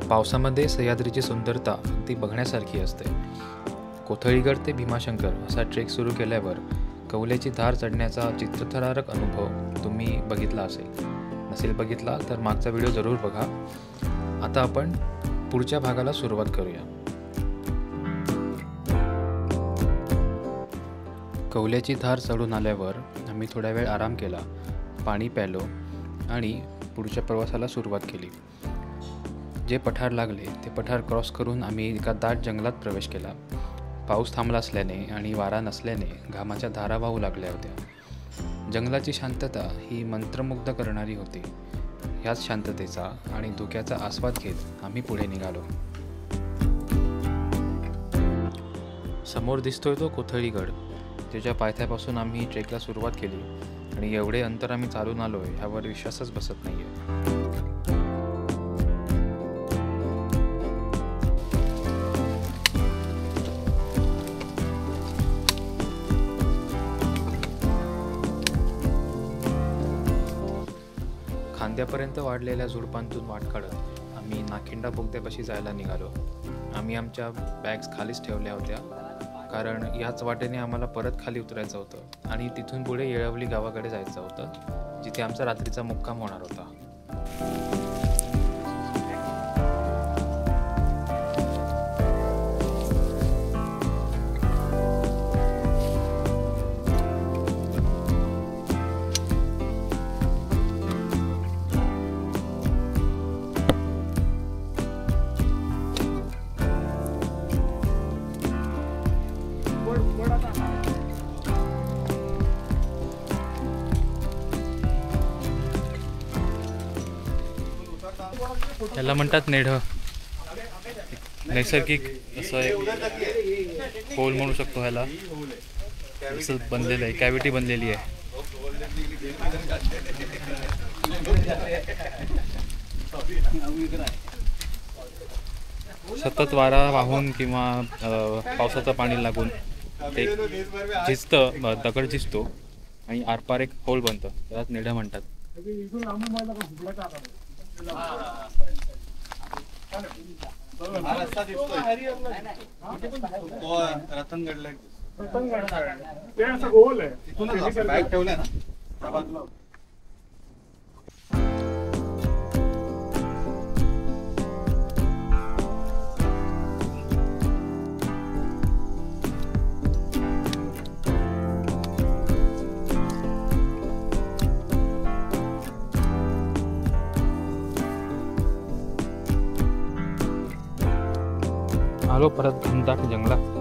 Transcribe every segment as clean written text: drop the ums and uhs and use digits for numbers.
पावसामध्ये सह्याद्रीची सुंदरता अगदी बघण्यासारखी असते. कोथळीगड ते भीमाशंकर असा ट्रेक सुरू केल्यावर कौल्याची धार चढण्याचा चित्रथरारक अनुभव तुम्ही बघितला असेल. नसेल बघितला तर मागचा व्हिडिओ जरूर बघा. आता आपण पुढच्या भागाला सुरुवात करूया. कौल्याची धार चढून आल्यावर आम्ही थोडा वेळ आराम केला, पाणी प्यालो आणि पुढच्या प्रवासाला सुरुवात केली. जे पठार लागले ते पठार क्रॉस करून आम्ही एका दाट जंगलात प्रवेश केला. पाऊस थांबला असल्याने आणि वारा नसल्याने घामाच्या धारा वाहू लागल्या होत्या. जंगलाची शांतता ही मंत्रमुग्ध करणारी होती. ह्याच शांततेचा आणि धुक्याचा आस्वाद घेत आम्ही पुढे निघालो. समोर दिसतोय तो कोथळीगड. त्याच्या पायथ्यापासून आम्ही ट्रेकला सुरुवात केली आणि एवढे अंतर आम्ही चालून आलो आहे ह्यावर विश्वासच बसत नाही आहे. खांद्यापर्यंत वाढलेल्या झुडपांतून वाट काढत आम्ही नाखिंडा बोगद्यापाशी जायला निघालो. आम्ही आमच्या बॅग्स खालीच ठेवल्या होत्या, कारण याच वाटेने आम्हाला परत खाली उतरायचं होतं आणि तिथून पुढे येळवली गावाकडे जायचं होतं, जिथे आमचा रात्रीचा मुक्काम होणार होता. याला म्हणतात नेढं. नैसर्गिक असं एक होल म्हणू शकतो ह्याला. असं बनलेलं आहे, कॅव्हिटी बनलेली आहे. सतत वारा वाहून किंवा पावसाचं पाणी लागून ते झिजतं, दगड झिजतो आणि आरपार एक होल बनतं. त्यालाच नेढं म्हणतात. आलो परत घनदाट जंगलात.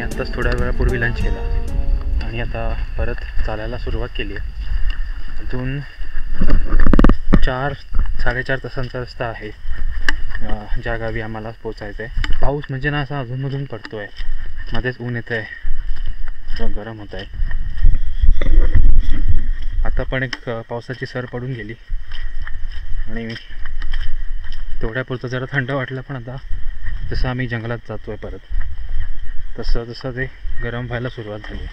आत्ताच थोड्या वेळापूर्वी लंच केला आणि आता परत चालायला सुरुवात केली आहे. अजून 4-4.5 तासांचा रस्ता आहे ज्या गावी आम्हाला पोचायचं आहे. पाऊस म्हणजे ना असा अधूनमधून पडतो आहे, मध्येच ऊन येतं आहे, गरम होत आहे. आता पण एक पावसाची सर पडून गेली आणि तेवढ्यापुरतं जरा थंड वाटलं, पण आता जसं आम्ही जंगलात जातो आहे परत तसं तसं ते गरम व्हायला सुरुवात झाली.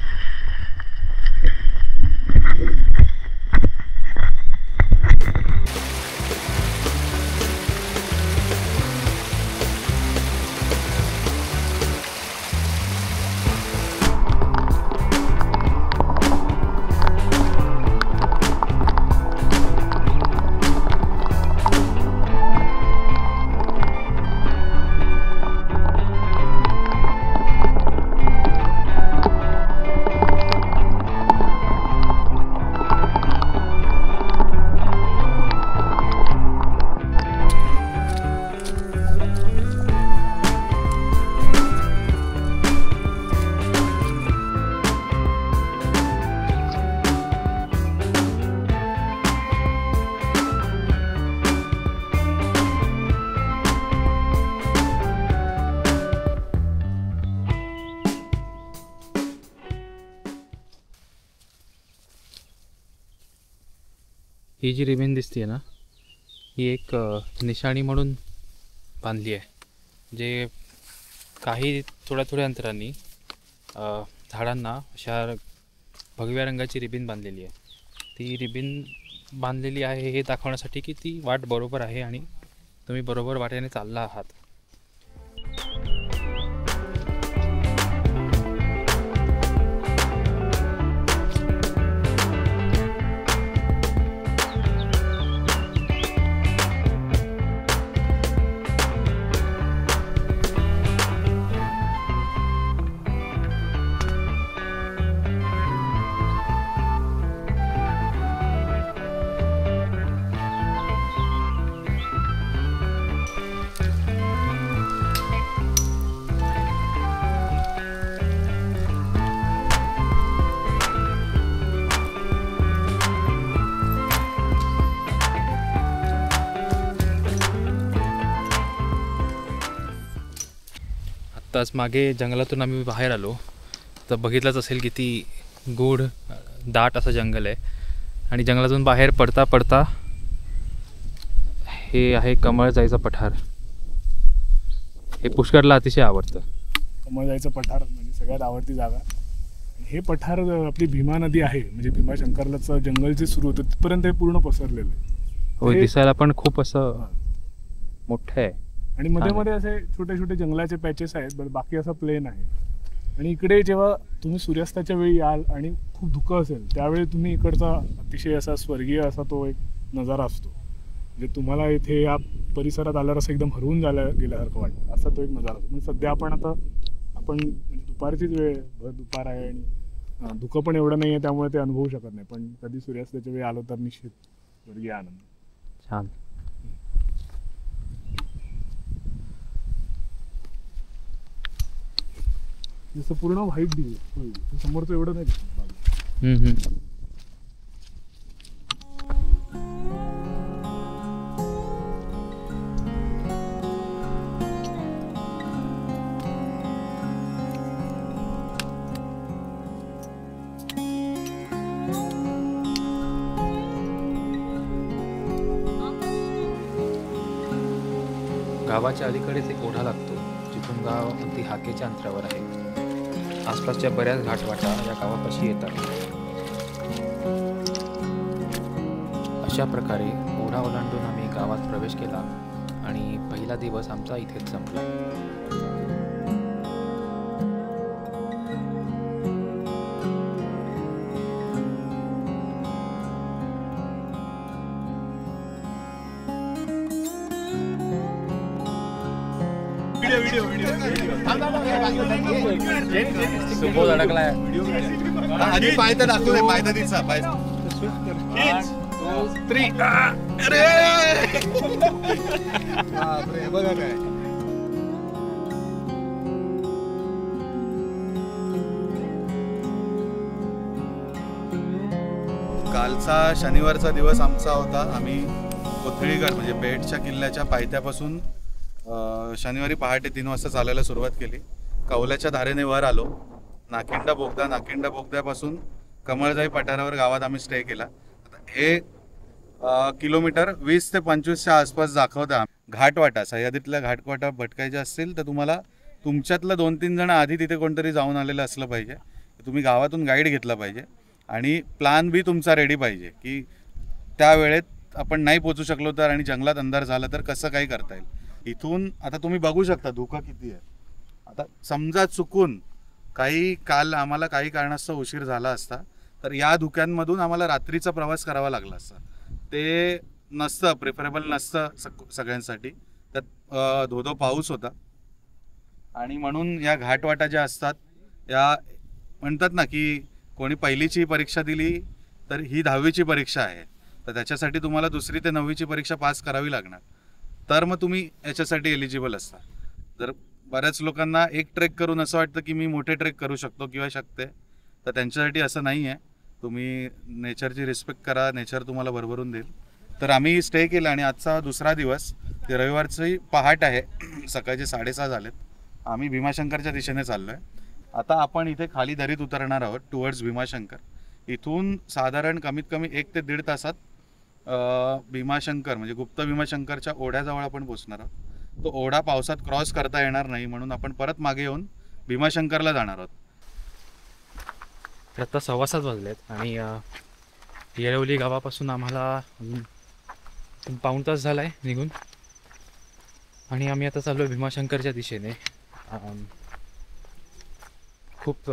ही जी रिबीन दिसते ना, ही एक निशाणी म्हणून बांधली आहे, जे काही थोड्या थोड्या अंतराने झाडांना अशा भगव्या रंगाची रिबीन बांधलेली आहे. ती रिबीन बांधलेली आहे हे दाखवण्यासाठी की ती वाट बरोबर आहे आणि तुम्ही बरोबर वाटेने चालला आहात. आत्ताच मागे जंगलातून आम्ही बाहेर आलो तर बघितलंच असेल किती गूढ दाट असं जंगल आहे. आणि जंगलातून बाहेर पडता पडता हे आहे कमळजाईचं पठार. हे पुष्करला अतिशय आवडतं. कमळजाईचं पठार म्हणजे सगळ्यात आवडती जागा. हे पठार आपली भीमा नदी आहे, म्हणजे भीमाशंकरलाचं जंगल जे सुरू होतं तिथपर्यंत हे पूर्ण पसरलेलं आहे. हो, दिसायला पण खूप असं मोठं आहे. आणि मध्ये मध्ये असे छोटे छोटे जंगलाचे पॅचेस आहेत, बट बाकी असं प्लेन आहे. आणि इकडे जेव्हा तुम्ही सूर्यास्ताच्या वेळी याल आणि खूप धुकं असेल त्यावेळी तुम्ही इकडचा अतिशय असा स्वर्गीय असा तो एक नजारा असतो. म्हणजे तुम्हाला इथे या परिसरात आल्यावर असं एकदम हरवून गेल्यासारखं वाटतं, असा तो एक नजारा असतो. म्हणजे सध्या आपण म्हणजे दुपारचीच वेळ, भर दुपार आहे आणि धुकं पण एवढं नाही आहे, त्यामुळे ते अनुभवू शकत नाही. पण कधी सूर्यास्ताच्या वेळी आलो तर निश्चित स्वर्गीय आनंद. छान. जसं पूर्ण व्हाईट दिसत समोरचं एवढं नाही दिसत. गावाच्या अलीकडेच एक ओढा लागतो, जिथून गाव अगदी हाकेच्या अंतरावर आहे. आसपासच्या बऱ्याच घाटवाटा या गावापाशी येतात. अशा प्रकारे ओढा ओलांडून आम्ही गावात प्रवेश केला आणि पहिला दिवस आमचा इथेच संपला. सुबोध अडकलाय. आधी पाय तर दाखवू दे, पाय तर दिसा, पाय. बघा काय कालचा शनिवारचा दिवस आमचा होता. आम्ही कोथळीगड म्हणजे पेठच्या किल्ल्याच्या पायथ्यापासून शनिवारी पहाटे 3 वाजता चालायला सुरुवात केली. कौलाच्या धारेने वर आलो. नाकिंडा बोगद्यापासून कमळजाई पठारावर गावात आम्ही स्टे केला. हे किलोमीटर 20 ते 25च्या आसपास दाखवता. घाटवाटा, सह्याद्रीतल्या घाटवाटा भटकायचे असतील तर तुम्हाला तुमच्यातलं 2-3 जण आधी तिथे कोणतरी जाऊन आलेलं असलं पाहिजे. तुम्ही गावातून गाईड घेतला पाहिजे आणि प्लॅन बी तुमचा रेडी पाहिजे की त्या वेळेत आपण नाही पोचू शकलो तर आणि जंगलात अंधार झाला तर कसं काही करता येईल. इथून आता तुम्ही बघू शकता धोका किती आहे. आता समजा चुकून काल आम्हाला काही कारणास्तव उशीर झाला असता तर या धुक्यांमधून आम्हाला रात्रीचा प्रवास करावा लागला असता. ते नसतं, प्रिफरेबल नसतं सगळ्यांसाठी. त्यात धोधो पाऊस होता आणि म्हणून या घाटवाटा ज्या असतात या म्हणतात ना की कोणी पहिलीची परीक्षा दिली तर ही 10वीची परीक्षा आहे, तर त्याच्यासाठी तुम्हाला 2री ते 9वीची परीक्षा पास करावी लागणार, तर मग तुम्ही याच्यासाठी एलिजिबल असता. तर बऱ्याच लोकांना एक ट्रेक करून असं वाटतं की मी मोठे ट्रेक करू शकतो किंवा शकते, तर त्यांच्यासाठी असं नाही आहे. तुम्ही नेचरची रिस्पेक्ट करा, नेचर तुम्हाला भरभरून देईल. तर आम्ही स्टे केला आणि आजचा 2रा दिवस, ते रविवारची पहाट आहे, सकाळचे 6:30 झालेत. आम्ही भीमाशंकरच्या दिशेने चाललो आहे. आता आपण इथे खाली दरीत उतरणार आहोत टुवर्ड्स भीमाशंकर. इथून साधारण कमीत कमी 1 ते 1.5 तासात भीमाशंकर म्हणजे गुप्त भीमाशंकरच्या ओढ्याजवळ आपण पोचणार आहोत. तो ओढा पावसात क्रॉस करता येणार नाही म्हणून आपण परत मागे येऊन भीमाशंकरला जाणार आहोत. आता 7:15 वाजलेत आणि येळवली गावापासून आम्हाला पाऊण तास झाला आहे निघून आणि आम्ही आता चाललो आहे भीमाशंकरच्या दिशेने. खूप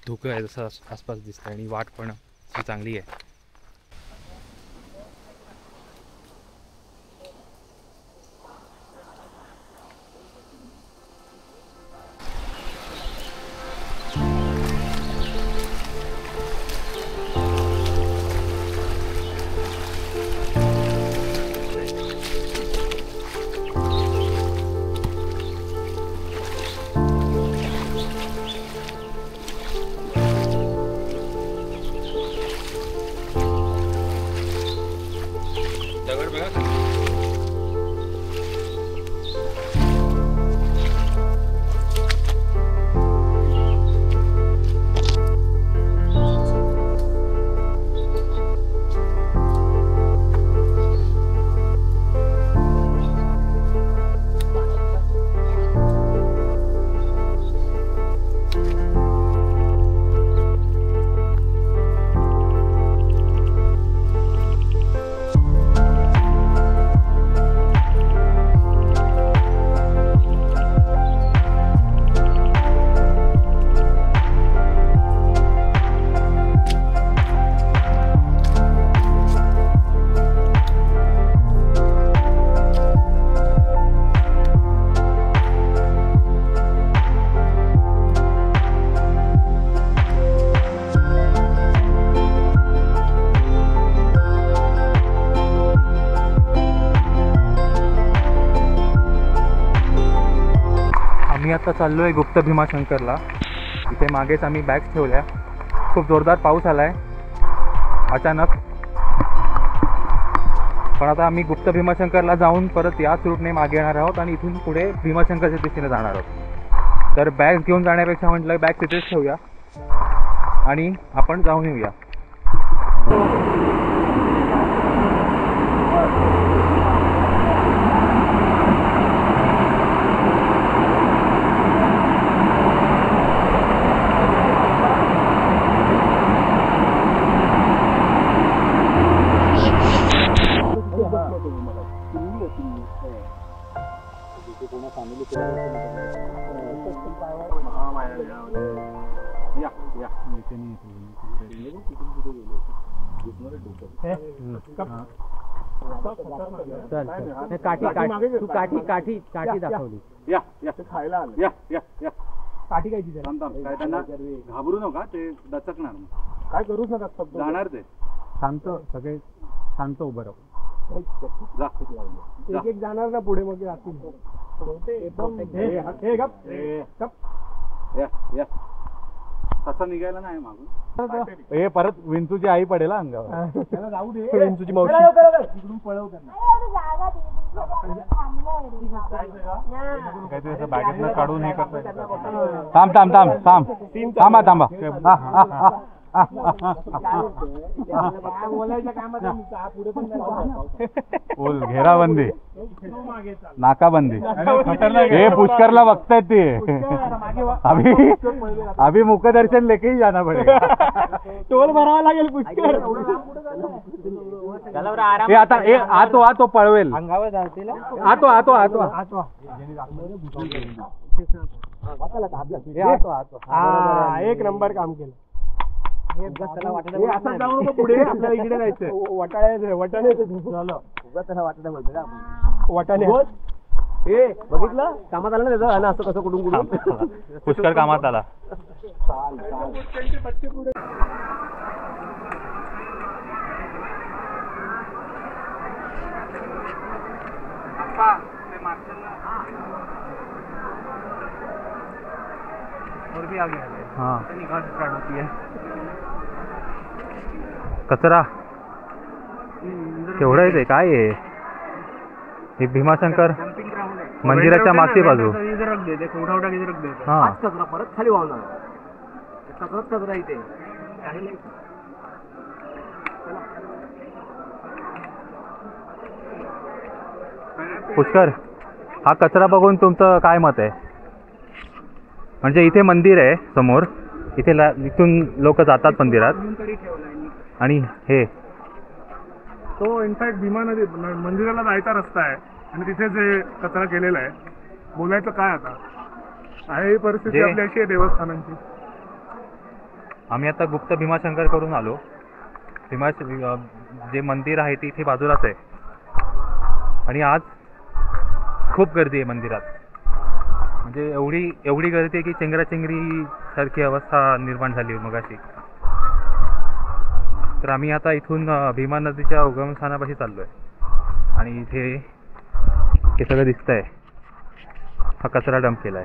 धुकं आहे जसं आसपास दिसतं आणि वाट पण चांगली आहे. आता चाललो आहे गुप्त भीमाशंकरला. इथे मागेच आम्ही बॅग्स ठेवल्या. खूप जोरदार पाऊस आला आहे अचानक, पण आता आम्ही गुप्त भीमाशंकरला जाऊन परत याच रूटने मागे येणार आहोत आणि इथून पुढे भीमाशंकरच्या दिशेने जाणार आहोत. तर बॅग्स घेऊन जाण्यापेक्षा म्हटलं बॅग तिथेच ठेवूया आणि आपण जाऊन येऊया. काठी दाखवली. खायला आलं. काठी काय त्यांना घाबरू नका, ते दचकणार. काय करूच नका, जाणार ते. शांत, सगळे शांत उभं राहू. एक जाणार ना पुढे, मग तसं निघायला नाही मागून. हे परत विंचूची आई पडेल अंगावर. जाऊ दे, विंचूची मावशी इकडून पळव त्यांना. काहीतरी असं बॅगेतनं काढून हे करता. थांबा. फुल घेराबंदी नाकाबंदी हे पुष्करला बघतायत ते अभी मुखदर्शन लेके ही जाना पडेगा टोल भरावा लागेल पुष्कर हे आता हे आतो पळवेल अंगावर जातील आतो हा एक नंबर काम केलं असं जाऊ नको पुढे आपल्याला इकडे जायचंय वाटाणे ए बघितलं कामात आलं ना त्याचं असं कसं कुठून पुष्कर कामात आला और भी आगे आ गए हाँ निकाल स्टार्ट होती है कचरा केवढं आहे ते काय आहे हे भीमाशंकर डम्पिंग ग्राउंड आहे मंदिराच्या मागची बाजू इधर रख देते उठा इधर रख देते हा आज कचरा परत खाली वाहणार कचराच कचरा इथे काही नाही पुष्कर हा कचरा बघून तुमचं काय मत आहे म्हणजे इथे मंदिर आहे समोर इथे इथून लोक जातात मंदिरात तरी ठेवलाय आणि हे तो इनफॅक्ट भीमा नदी मंदिराला जायचा रस्ता आहे आणि तिथे जे कचरा केलेला आहे बोलायचं काय आता आहे ही परिस्थिती आपली अशी आहे देवस्थानांची आम्ही आता गुप्त भीमाशंकर करून आलो जे मंदिर आहे ते इथे बाजूलाच आहे आणि आज खूप गर्दी आहे मंदिरात म्हणजे एवढी गर्दी आहे की चेंगराचेंगरी सारखी अवस्था निर्माण झाली मगाशी तर आम्ही आता इथून भीमा नदीच्या उगमस्थानापाशी चाललोय आणि इथे हे सगळं दिसतंय हा कचरा डंप केलाय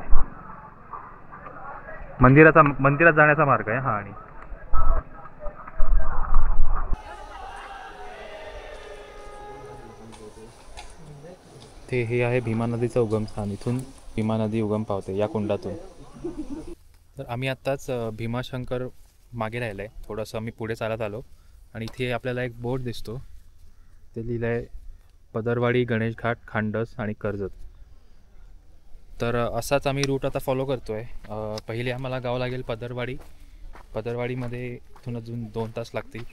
मंदिरात जाण्याचा मार्ग आहे हा आणि ते हे आहे भीमा नदीचं उगमस्थान इथून भीमा नदी उगम पावते या कुंडातून तर आम्ही आत्ताच भीमाशंकर मागे राहिलं आहे थोडंसं आम्ही पुढे चालत आलो आणि इथे आपल्याला एक बोर्ड दिसतो ते लिहिलं आहे पदरवाडी गणेश घाट खांडस आणि कर्जत तर असाच आम्ही रूट आता फॉलो करतो आहे पहिले आम्हाला गाव लागेल पदरवाडीमध्ये इथून अजून 2 तास लागतील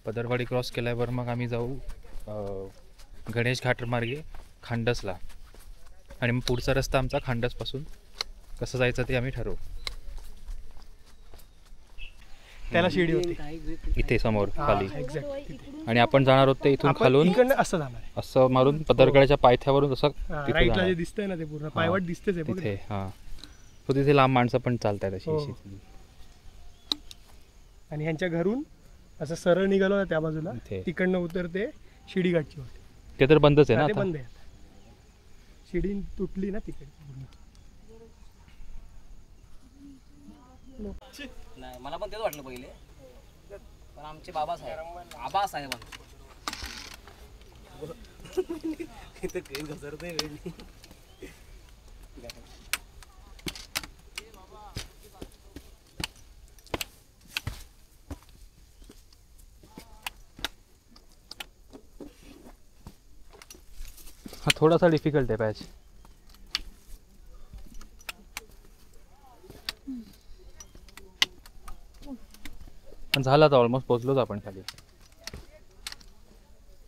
पदरवाडी क्रॉस केल्यावर मग आम्ही जाऊ गणेश घाट मार्गे खांडसला आणि मग पुढचा रस्ता आमचा खांडसपासून कसं जायचं ते आम्ही ठरवू त्याला शिडी होती इथे समोर खाली एक्झॅक्ट आणि आपण जाणार होते इथून खालून इकडनं असं जाणार असं मारून पदरगडाच्या पायथ्यावरून असं तिथे राईटला जे जाणार. दिसतंय ना ते पूर्ण पायवाट दिसतेच आहे बघ तिथे हां तो तिथे लांब माणसं पण चालतात अशी हो. अशी आणि ह्यांच्या घरून असं सरळ निघालो ना त्या बाजूला इथे. तिकडनं उतरते शिडी घाटची होती ते तर बंदच आहे ना ते आता बंद आहे शिडी तुटली ना तिकडे नाही मला पण तेच वाटलं पहिले पण आमचे आबासाहेब इथं काही घसरत नाही हा थोडासा डिफिकल्ट आहे पॅच पण झाला तर ऑलमोस्ट पोहोचलोच आपण खाली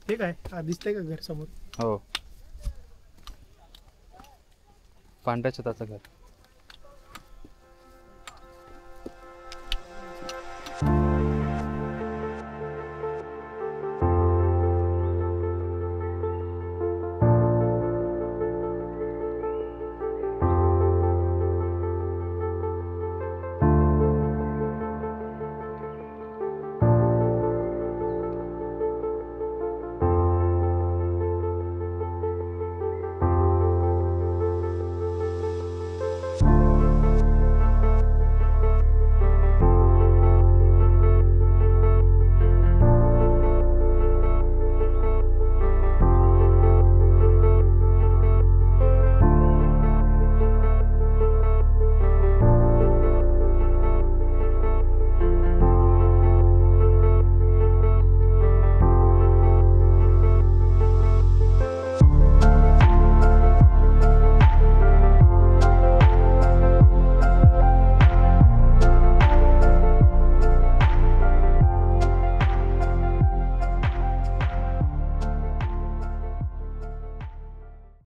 ठीक आहे दिसतंय का घर समोर हो पांढऱ्या छताचं घर